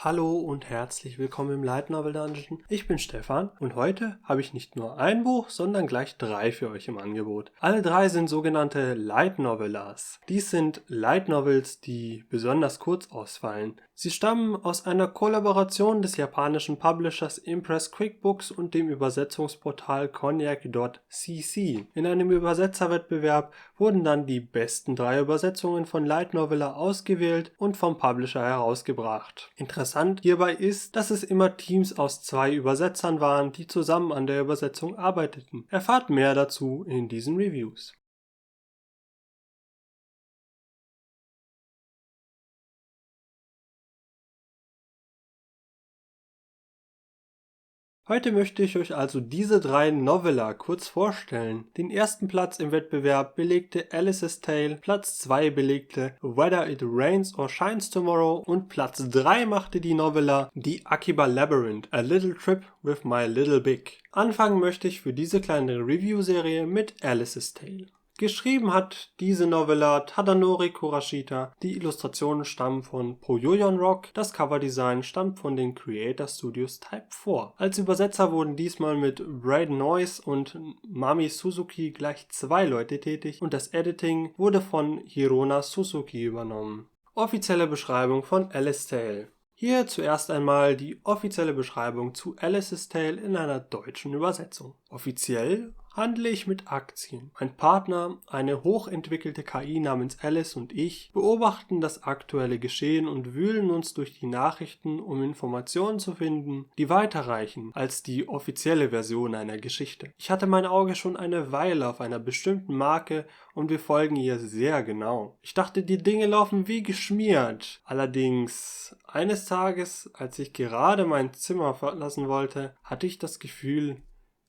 Hallo und herzlich willkommen im Light Novel Dungeon. Ich bin Stefan und heute habe ich nicht nur ein Buch, sondern gleich 3 für euch im Angebot. Alle 3 sind sogenannte Light Novellas. Dies sind Light Novels, die besonders kurz ausfallen. Sie stammen aus einer Kollaboration des japanischen Publishers Impress QuickBooks und dem Übersetzungsportal Cognac.cc. In einem Übersetzerwettbewerb wurden dann die besten 3 Übersetzungen von Light Novella ausgewählt und vom Publisher herausgebracht. Interessant hierbei ist, dass es immer Teams aus 2 Übersetzern waren, die zusammen an der Übersetzung arbeiteten. Erfahrt mehr dazu in diesen Reviews. Heute möchte ich euch also diese 3 Novella kurz vorstellen. Den ersten Platz im Wettbewerb belegte Alice's Tale, Platz 2 belegte Whether It Rains or Shines Tomorrow und Platz 3 machte die Novella The Akiba Labyrinth, A Little Trip with My Little Big. Anfangen möchte ich für diese kleine Review-Serie mit Alice's Tale. Geschrieben hat diese Novella Tadanori Kurashita, die Illustrationen stammen von Poyoyon Rock, das Coverdesign stammt von den Creator Studios Type 4. Als Übersetzer wurden diesmal mit Braden Noyce und Mami Suzuki gleich 2 Leute tätig und das Editing wurde von Hirona Suzuki übernommen. Offizielle Beschreibung von Alice's Tale. Hier zuerst einmal die offizielle Beschreibung zu Alice's Tale in einer deutschen Übersetzung. Offiziell handle ich mit Aktien. Mein Partner, eine hochentwickelte KI namens Alice und ich, beobachten das aktuelle Geschehen und wühlen uns durch die Nachrichten, um Informationen zu finden, die weiterreichen als die offizielle Version einer Geschichte. Ich hatte mein Auge schon eine Weile auf einer bestimmten Marke und wir folgen ihr sehr genau. Ich dachte, die Dinge laufen wie geschmiert. Allerdings, eines Tages, als ich gerade mein Zimmer verlassen wollte, hatte ich das Gefühl,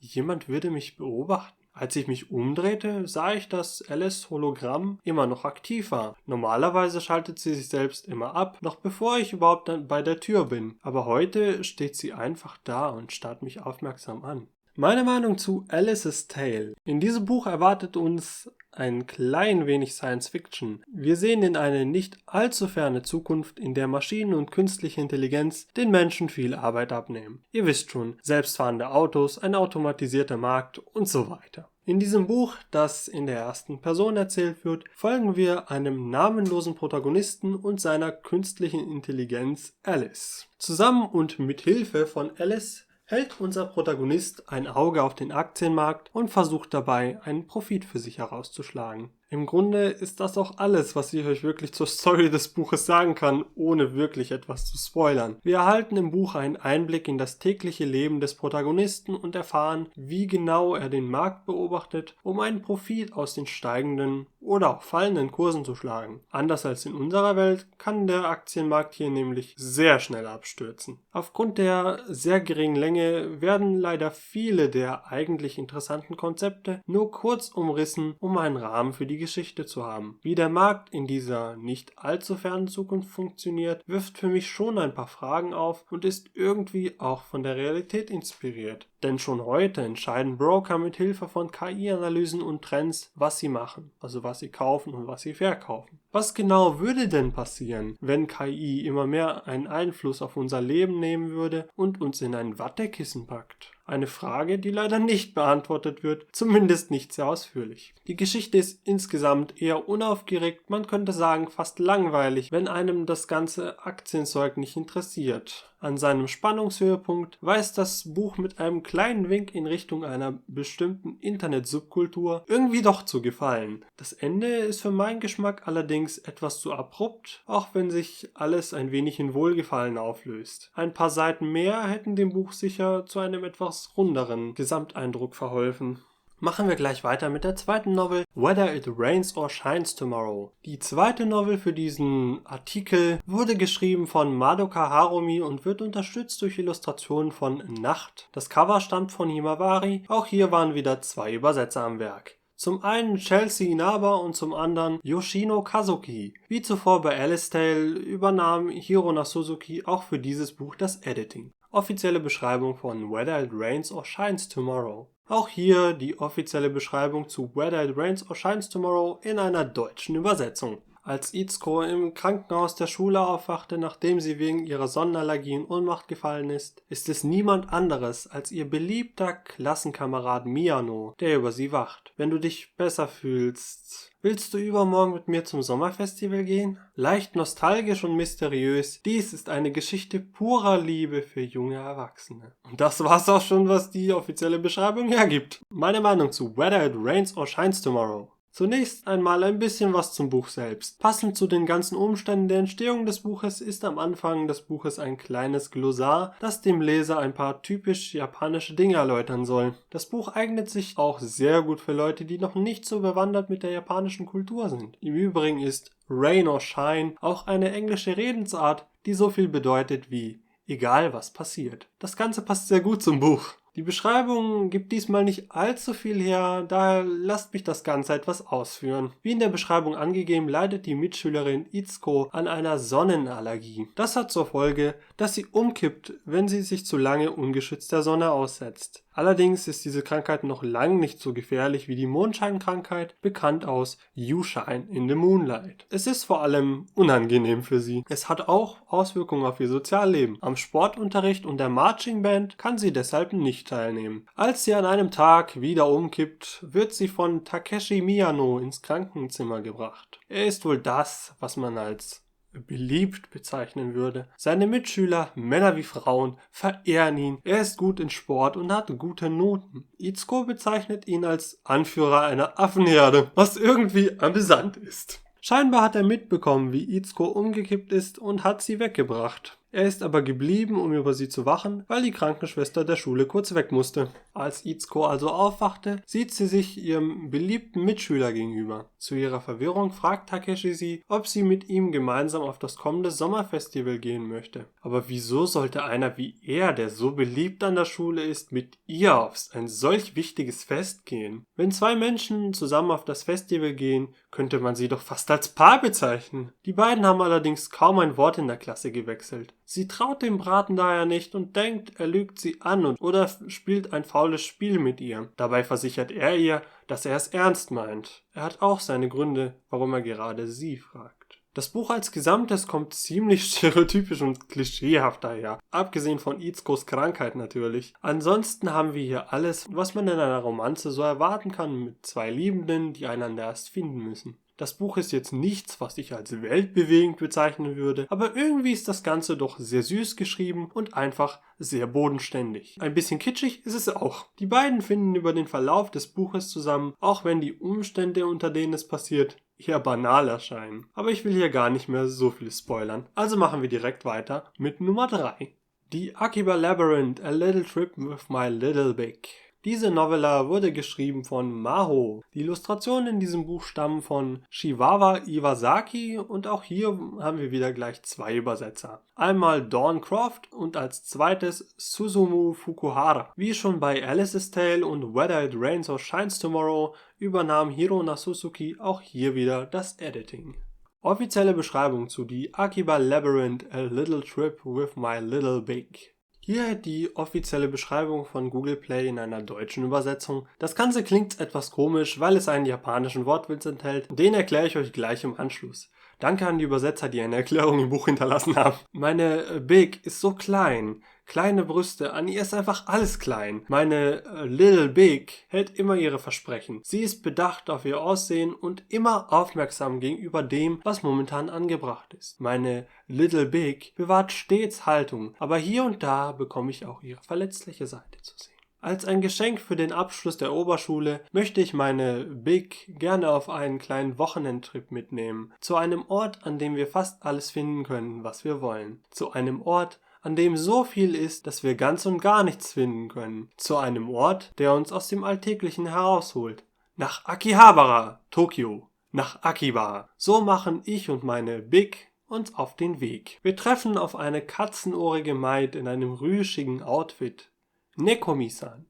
jemand würde mich beobachten. Als ich mich umdrehte, sah ich, dass Alice' Hologramm immer noch aktiv war. Normalerweise schaltet sie sich selbst immer ab, noch bevor ich überhaupt dann bei der Tür bin. Aber heute steht sie einfach da und starrt mich aufmerksam an. Meine Meinung zu Alice's Tale. In diesem Buch erwartet uns ein klein wenig Science Fiction. Wir sehen in eine nicht allzu ferne Zukunft, in der Maschinen und künstliche Intelligenz den Menschen viel Arbeit abnehmen. Ihr wisst schon, selbstfahrende Autos, ein automatisierter Markt und so weiter. In diesem Buch, das in der ersten Person erzählt wird, folgen wir einem namenlosen Protagonisten und seiner künstlichen Intelligenz Alice. Zusammen und mit Hilfe von Alice hält unser Protagonist ein Auge auf den Aktienmarkt und versucht dabei, einen Profit für sich herauszuschlagen. Im Grunde ist das auch alles, was ich euch wirklich zur Story des Buches sagen kann, ohne wirklich etwas zu spoilern. Wir erhalten im Buch einen Einblick in das tägliche Leben des Protagonisten und erfahren, wie genau er den Markt beobachtet, um einen Profit aus den steigenden oder auch fallenden Kursen zu schlagen. Anders als in unserer Welt kann der Aktienmarkt hier nämlich sehr schnell abstürzen. Aufgrund der sehr geringen Länge werden leider viele der eigentlich interessanten Konzepte nur kurz umrissen, um einen Rahmen für die Geschichte zu haben. Wie der Markt in dieser nicht allzu fernen Zukunft funktioniert, wirft für mich schon ein paar Fragen auf und ist irgendwie auch von der Realität inspiriert. Denn schon heute entscheiden Broker mit Hilfe von KI-Analysen und Trends, was sie machen, also was sie kaufen und was sie verkaufen. Was genau würde denn passieren, wenn KI immer mehr einen Einfluss auf unser Leben nehmen würde und uns in ein Wattekissen packt? Eine Frage, die leider nicht beantwortet wird, zumindest nicht sehr ausführlich. Die Geschichte ist insgesamt eher unaufgeregt, man könnte sagen fast langweilig, wenn einem das ganze Aktienzeug nicht interessiert. An seinem Spannungshöhepunkt weiß das Buch mit einem kleinen Wink in Richtung einer bestimmten Internet-Subkultur irgendwie doch zu gefallen. Das Ende ist für meinen Geschmack allerdings etwas zu abrupt, auch wenn sich alles ein wenig in Wohlgefallen auflöst. Ein paar Seiten mehr hätten dem Buch sicher zu einem etwas runderen Gesamteindruck verholfen. Machen wir gleich weiter mit der zweiten Novel, Whether It Rains or Shines Tomorrow. Die zweite Novel für diesen Artikel wurde geschrieben von Madoka Harumi und wird unterstützt durch Illustrationen von Nacht. Das Cover stammt von Himawari, auch hier waren wieder 2 Übersetzer am Werk. Zum einen Chelsea Inaba und zum anderen Yoshino Kazuki. Wie zuvor bei Alice's Tale übernahm Hirona Suzuki auch für dieses Buch das Editing. Offizielle Beschreibung von Whether It Rains or Shines Tomorrow. Auch hier die offizielle Beschreibung zu Whether It Rains or Shines Tomorrow in einer deutschen Übersetzung. Als Itsuko im Krankenhaus der Schule aufwachte, nachdem sie wegen ihrer Sonnenallergie in Ohnmacht gefallen ist es niemand anderes als ihr beliebter Klassenkamerad Miyano, der über sie wacht. Wenn du dich besser fühlst, willst du übermorgen mit mir zum Sommerfestival gehen? Leicht nostalgisch und mysteriös, dies ist eine Geschichte purer Liebe für junge Erwachsene. Und das war's auch schon, was die offizielle Beschreibung hergibt. Meine Meinung zu Whether It Rains or Shines Tomorrow. Zunächst einmal ein bisschen was zum Buch selbst. Passend zu den ganzen Umständen der Entstehung des Buches ist am Anfang des Buches ein kleines Glossar, das dem Leser ein paar typisch japanische Dinge erläutern soll. Das Buch eignet sich auch sehr gut für Leute, die noch nicht so bewandert mit der japanischen Kultur sind. Im Übrigen ist Rain or Shine auch eine englische Redensart, die so viel bedeutet wie egal was passiert. Das Ganze passt sehr gut zum Buch. Die Beschreibung gibt diesmal nicht allzu viel her, daher lasst mich das Ganze etwas ausführen. Wie in der Beschreibung angegeben, leidet die Mitschülerin Itsuko an einer Sonnenallergie. Das hat zur Folge, dass sie umkippt, wenn sie sich zu lange ungeschützt der Sonne aussetzt. Allerdings ist diese Krankheit noch lange nicht so gefährlich wie die Mondscheinkrankheit, bekannt aus You Shine in the Moonlight. Es ist vor allem unangenehm für sie. Es hat auch Auswirkungen auf ihr Sozialleben. Am Sportunterricht und der Marching Band kann sie deshalb nicht teilnehmen. Als sie an einem Tag wieder umkippt, wird sie von Takeshi Miyano ins Krankenzimmer gebracht. Er ist wohl das, was man als beliebt bezeichnen würde. Seine Mitschüler, Männer wie Frauen, verehren ihn. Er ist gut in Sport und hat gute Noten. Itsuko bezeichnet ihn als Anführer einer Affenherde, was irgendwie amüsant ist. Scheinbar hat er mitbekommen, wie Itsuko umgekippt ist und hat sie weggebracht. Er ist aber geblieben, um über sie zu wachen, weil die Krankenschwester der Schule kurz weg musste. Als Itsuko also aufwachte, sieht sie sich ihrem beliebten Mitschüler gegenüber. Zu ihrer Verwirrung fragt Takeshi sie, ob sie mit ihm gemeinsam auf das kommende Sommerfestival gehen möchte. Aber wieso sollte einer wie er, der so beliebt an der Schule ist, mit ihr auf ein solch wichtiges Fest gehen? Wenn zwei Menschen zusammen auf das Festival gehen, könnte man sie doch fast als Paar bezeichnen. Die beiden haben allerdings kaum ein Wort in der Klasse gewechselt. Sie traut dem Braten daher nicht und denkt, er lügt sie an oder spielt ein faules Spiel mit ihr. Dabei versichert er ihr, dass er es ernst meint. Er hat auch seine Gründe, warum er gerade sie fragt. Das Buch als Gesamtes kommt ziemlich stereotypisch und klischeehaft daher, abgesehen von Itsukos Krankheit natürlich. Ansonsten haben wir hier alles, was man in einer Romanze so erwarten kann, mit zwei Liebenden, die einander erst finden müssen. Das Buch ist jetzt nichts, was ich als weltbewegend bezeichnen würde, aber irgendwie ist das Ganze doch sehr süß geschrieben und einfach sehr bodenständig. Ein bisschen kitschig ist es auch. Die beiden finden über den Verlauf des Buches zusammen, auch wenn die Umstände, unter denen es passiert, eher banal erscheinen. Aber ich will hier gar nicht mehr so viel spoilern, also machen wir direkt weiter mit Nummer 3. The Akiba Labyrinth, A Little Trip with My Little Big. Diese Novella wurde geschrieben von Maho. Die Illustrationen in diesem Buch stammen von Shiwawa Iwasaki und auch hier haben wir wieder gleich zwei Übersetzer. Einmal Dawn Croft und als zweites Susumu Fukuhara. Wie schon bei Alice's Tale und Whether It Rains or Shines Tomorrow übernahm Hirona Suzuki auch hier wieder das Editing. Offizielle Beschreibung zu The Akiba Labyrinth, A Little Trip with My Little Big. Hier die offizielle Beschreibung von Google Play in einer deutschen Übersetzung. Das Ganze klingt etwas komisch, weil es einen japanischen Wortwitz enthält. Den erkläre ich euch gleich im Anschluss. Danke an die Übersetzer, die eine Erklärung im Buch hinterlassen haben. Meine Big ist so klein. Kleine Brüste, an ihr ist einfach alles klein. Meine Little Big hält immer ihre Versprechen. Sie ist bedacht auf ihr Aussehen und immer aufmerksam gegenüber dem, was momentan angebracht ist. Meine Little Big bewahrt stets Haltung, aber hier und da bekomme ich auch ihre verletzliche Seite zu sehen. Als ein Geschenk für den Abschluss der Oberschule möchte ich meine Big gerne auf einen kleinen Wochenendtrip mitnehmen. Zu einem Ort, an dem wir fast alles finden können, was wir wollen. Zu einem Ort, an dem so viel ist, dass wir ganz und gar nichts finden können. Zu einem Ort, der uns aus dem Alltäglichen herausholt. Nach Akihabara, Tokio. Nach Akiba. So machen ich und meine Big uns auf den Weg. Wir treffen auf eine katzenohrige Maid in einem rüschigen Outfit. Nekomi-san.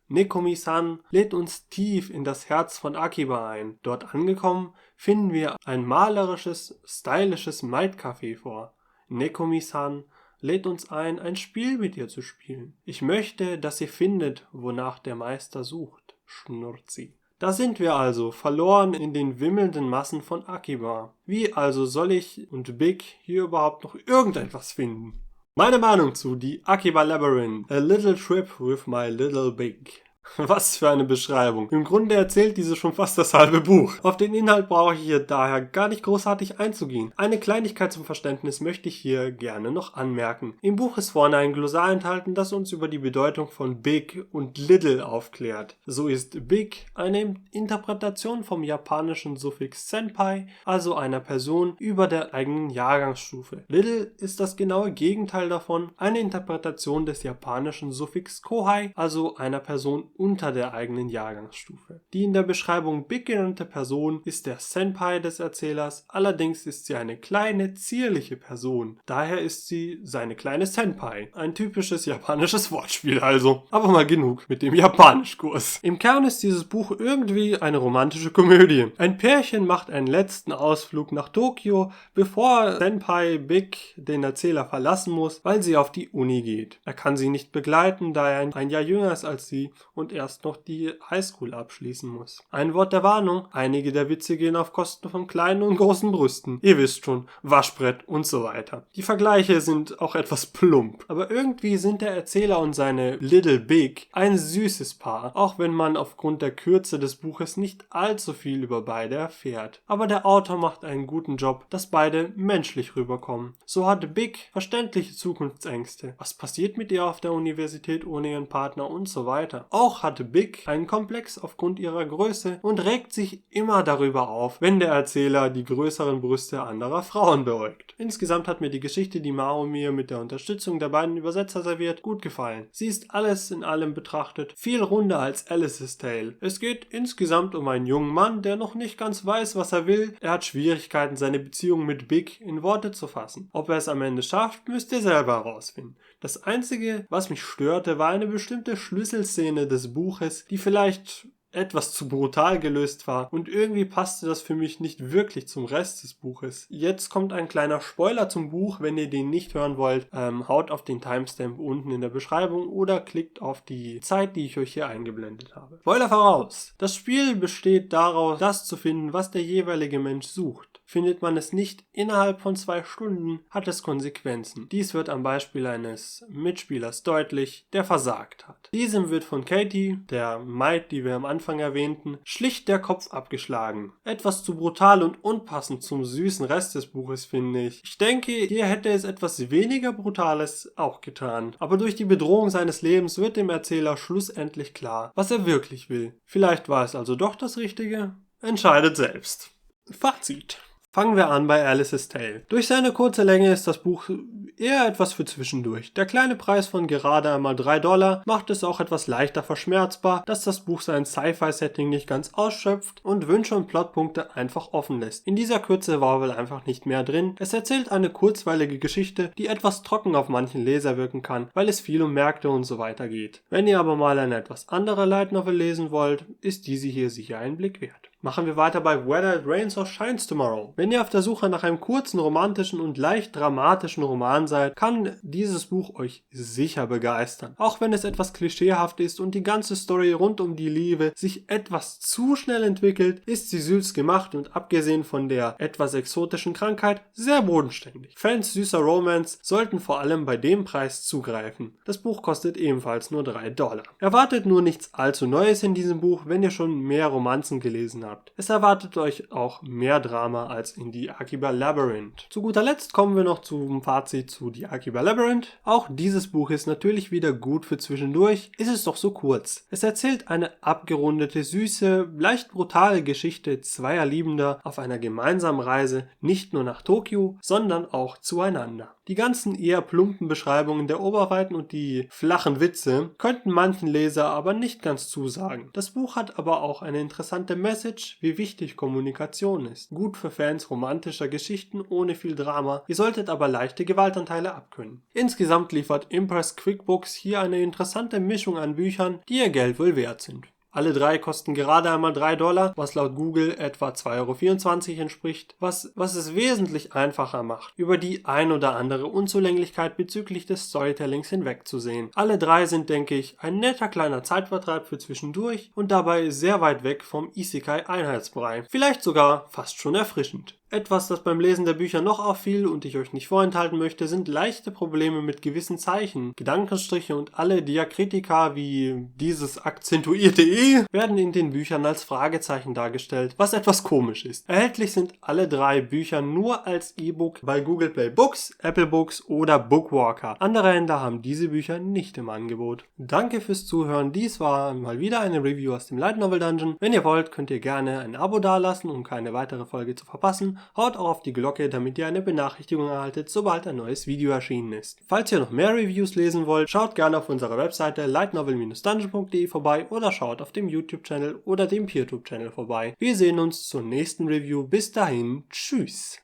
Nekomi-san lädt uns tief in das Herz von Akiba ein. Dort angekommen, finden wir ein malerisches, stylisches Maid-Café vor. Nekomi-san lädt uns ein Spiel mit ihr zu spielen. Ich möchte, dass sie findet, wonach der Meister sucht, schnurrt sie. Da sind wir also, verloren in den wimmelnden Massen von Akiba. Wie also soll ich und Big hier überhaupt noch irgendetwas finden? Meine Meinung zu The Akiba Labyrinth, A Little Trip with My Little Big. Was für eine Beschreibung. Im Grunde erzählt diese schon fast das halbe Buch. Auf den Inhalt brauche ich hier daher gar nicht großartig einzugehen. Eine Kleinigkeit zum Verständnis möchte ich hier gerne noch anmerken. Im Buch ist vorne ein Glossar enthalten, das uns über die Bedeutung von Big und Little aufklärt. So ist Big eine Interpretation vom japanischen Suffix Senpai, also einer Person über der eigenen Jahrgangsstufe. Little ist das genaue Gegenteil davon, eine Interpretation des japanischen Suffix Kohai, also einer Person unter der eigenen Jahrgangsstufe. Die in der Beschreibung Big genannte Person ist der Senpai des Erzählers, allerdings ist sie eine kleine, zierliche Person. Daher ist sie seine kleine Senpai. Ein typisches japanisches Wortspiel also. Aber mal genug mit dem Japanischkurs. Im Kern ist dieses Buch irgendwie eine romantische Komödie. Ein Pärchen macht einen letzten Ausflug nach Tokio, bevor Senpai Big den Erzähler verlassen muss, weil sie auf die Uni geht. Er kann sie nicht begleiten, da er ein Jahr jünger ist als sie und erst noch die Highschool abschließen muss. Ein Wort der Warnung, einige der Witze gehen auf Kosten von kleinen und großen Brüsten. Ihr wisst schon, Waschbrett und so weiter. Die Vergleiche sind auch etwas plump, aber irgendwie sind der Erzähler und seine Little Big ein süßes Paar, auch wenn man aufgrund der Kürze des Buches nicht allzu viel über beide erfährt. Aber der Autor macht einen guten Job, dass beide menschlich rüberkommen. So hatte Big verständliche Zukunftsängste. Was passiert mit ihr auf der Universität ohne ihren Partner und so weiter. Auch hatte Big einen Komplex aufgrund ihrer Größe und regt sich immer darüber auf, wenn der Erzähler die größeren Brüste anderer Frauen beäugt. Insgesamt hat mir die Geschichte, die Mao mir mit der Unterstützung der beiden Übersetzer serviert, gut gefallen. Sie ist alles in allem betrachtet viel runder als Alice's Tale. Es geht insgesamt um einen jungen Mann, der noch nicht ganz weiß, was er will. Er hat Schwierigkeiten, seine Beziehung mit Big in Worte zu fassen. Ob er es am Ende schafft, müsst ihr selber herausfinden. Das Einzige, was mich störte, war eine bestimmte Schlüsselszene des Buches, die vielleicht etwas zu brutal gelöst war und irgendwie passte das für mich nicht wirklich zum Rest des Buches. Jetzt kommt ein kleiner Spoiler zum Buch, wenn ihr den nicht hören wollt, haut auf den Timestamp unten in der Beschreibung oder klickt auf die Zeit, die ich euch hier eingeblendet habe. Spoiler voraus! Das Spiel besteht daraus, das zu finden, was der jeweilige Mensch sucht. Findet man es nicht innerhalb von 2 Stunden, hat es Konsequenzen. Dies wird am Beispiel eines Mitspielers deutlich, der versagt hat. Diesem wird von Katie, der Maid, die wir am Anfang erwähnten, schlicht der Kopf abgeschlagen. Etwas zu brutal und unpassend zum süßen Rest des Buches, finde ich. Ich denke, hier hätte es etwas weniger Brutales auch getan. Aber durch die Bedrohung seines Lebens wird dem Erzähler schlussendlich klar, was er wirklich will. Vielleicht war es also doch das Richtige? Entscheidet selbst. Fazit. Fangen wir an bei Alice's Tale. Durch seine kurze Länge ist das Buch eher etwas für zwischendurch. Der kleine Preis von gerade einmal $3 macht es auch etwas leichter verschmerzbar, dass das Buch sein Sci-Fi-Setting nicht ganz ausschöpft und Wünsche und Plotpunkte einfach offen lässt. In dieser Kürze war wohl einfach nicht mehr drin. Es erzählt eine kurzweilige Geschichte, die etwas trocken auf manchen Leser wirken kann, weil es viel um Märkte und so weiter geht. Wenn ihr aber mal eine etwas andere Light Novel lesen wollt, ist diese hier sicher einen Blick wert. Machen wir weiter bei Whether It Rains or Shines Tomorrow. Wenn ihr auf der Suche nach einem kurzen, romantischen und leicht dramatischen Roman seid, kann dieses Buch euch sicher begeistern. Auch wenn es etwas klischeehaft ist und die ganze Story rund um die Liebe sich etwas zu schnell entwickelt, ist sie süß gemacht und abgesehen von der etwas exotischen Krankheit sehr bodenständig. Fans süßer Romance sollten vor allem bei dem Preis zugreifen. Das Buch kostet ebenfalls nur $3. Erwartet nur nichts allzu Neues in diesem Buch, wenn ihr schon mehr Romanzen gelesen habt. Es erwartet euch auch mehr Drama als in The Akiba Labyrinth. Zu guter Letzt kommen wir noch zum Fazit zu The Akiba Labyrinth. Auch dieses Buch ist natürlich wieder gut für zwischendurch, ist es doch so kurz. Es erzählt eine abgerundete, süße, leicht brutale Geschichte zweier Liebender auf einer gemeinsamen Reise nicht nur nach Tokio, sondern auch zueinander. Die ganzen eher plumpen Beschreibungen der Oberweiten und die flachen Witze könnten manchen Leser aber nicht ganz zusagen. Das Buch hat aber auch eine interessante Message, wie wichtig Kommunikation ist. Gut für Fans romantischer Geschichten ohne viel Drama, ihr solltet aber leichte Gewaltanteile abkönnen. Insgesamt liefert Impress QuickBooks hier eine interessante Mischung an Büchern, die ihr Geld wohl wert sind. Alle drei kosten gerade einmal $3, was laut Google etwa 2,24 € entspricht, was es wesentlich einfacher macht, über die ein oder andere Unzulänglichkeit bezüglich des Storytellings hinwegzusehen. Alle drei sind, denke ich, ein netter kleiner Zeitvertreib für zwischendurch und dabei sehr weit weg vom Isekai-Einheitsbrei. Vielleicht sogar fast schon erfrischend. Etwas, das beim Lesen der Bücher noch auffiel und ich euch nicht vorenthalten möchte, sind leichte Probleme mit gewissen Zeichen. Gedankenstriche und alle Diakritika wie dieses akzentuierte E werden in den Büchern als Fragezeichen dargestellt, was etwas komisch ist. Erhältlich sind alle drei Bücher nur als E-Book bei Google Play Books, Apple Books oder Bookwalker. Andere Händler haben diese Bücher nicht im Angebot. Danke fürs Zuhören, dies war mal wieder eine Review aus dem Light Novel Dungeon. Wenn ihr wollt, könnt ihr gerne ein Abo dalassen, um keine weitere Folge zu verpassen. Haut auch auf die Glocke, damit ihr eine Benachrichtigung erhaltet, sobald ein neues Video erschienen ist. Falls ihr noch mehr Reviews lesen wollt, schaut gerne auf unserer Webseite lightnovel-dungeon.de vorbei oder schaut auf dem YouTube-Channel oder dem PeerTube-Channel vorbei. Wir sehen uns zur nächsten Review. Bis dahin, tschüss!